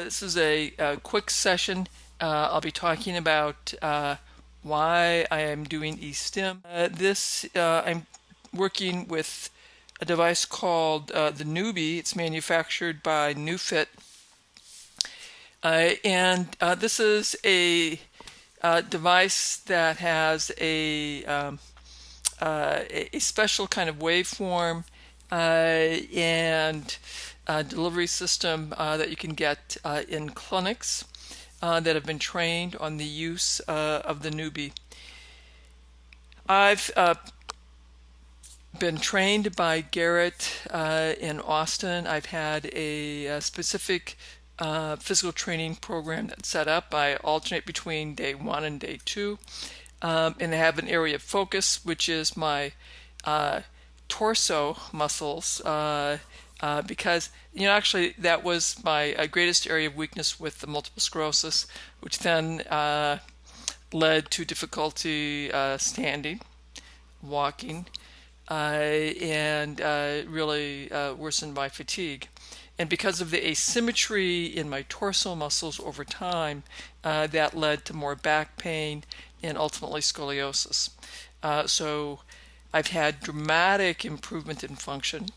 This is a quick session. I'll be talking about why I am doing E-stim. I'm working with a device called the Newbie. It's manufactured by Neufit. This is a device that has a special kind of waveform and delivery system that you can get in clinics that have been trained on the use of the Newbie. I've been trained by Garrett in Austin. I've had a specific physical training program that's set up. I alternate between day 1 and day 2. And I have an area of focus, which is my torso muscles, because actually that was my greatest area of weakness with the multiple sclerosis, which then led to difficulty standing, walking, and really worsened my fatigue. And because of the asymmetry in my torso muscles over time, that led to more back pain and ultimately scoliosis. So I've had dramatic improvement in function,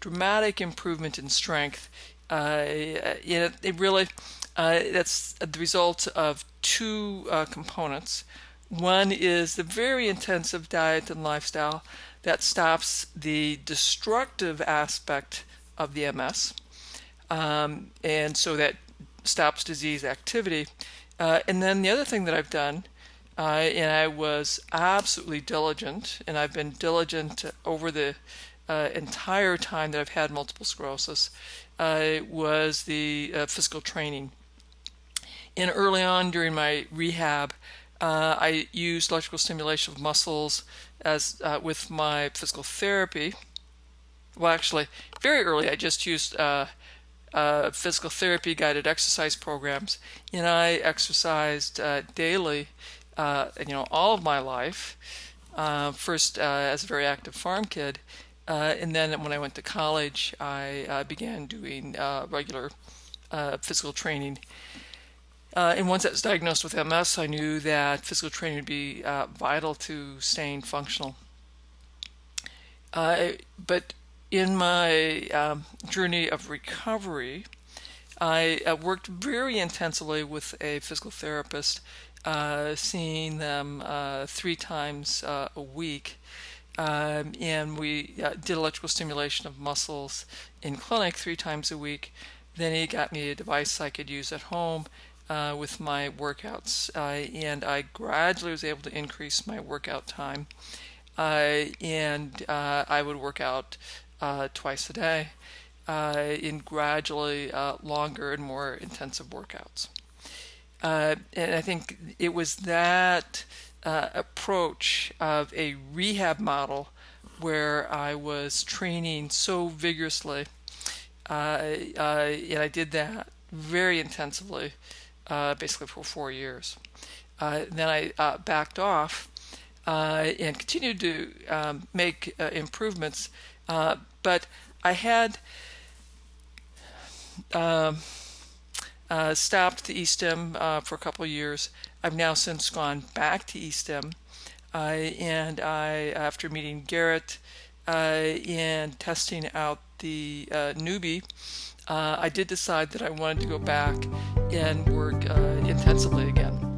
dramatic improvement in strength. It really, that's the result of two components. One is the very intensive diet and lifestyle that stops the destructive aspect of the MS. And so that stops disease activity. And then the other thing that I've done, and I was absolutely diligent, and I've been diligent over the entire time that I've had multiple sclerosis, was the physical training. And early on during my rehab, I used electrical stimulation of muscles as with my physical therapy. Well, actually, very early I just used physical therapy guided exercise programs, and I exercised daily, all of my life. First as a very active farm kid, and then when I went to college, I began doing regular physical training. And once I was diagnosed with MS, I knew that physical training would be vital to staying functional. But in my journey of recovery, I worked very intensively with a physical therapist, seeing them 3 times a week. And we did electrical stimulation of muscles in clinic 3 times a week. Then he got me a device I could use at home with my workouts, and I gradually was able to increase my workout time. And I would work out twice a day in gradually longer and more intensive workouts. And I think it was that approach of a rehab model where I was training so vigorously, and I did that very intensively, basically for 4 years. Then I backed off and continued to make improvements, but I had stopped the E-stim for a couple of years. I've now since gone back to E-stim, and after meeting Garrett and testing out the Newbie, I did decide that I wanted to go back and work intensively again.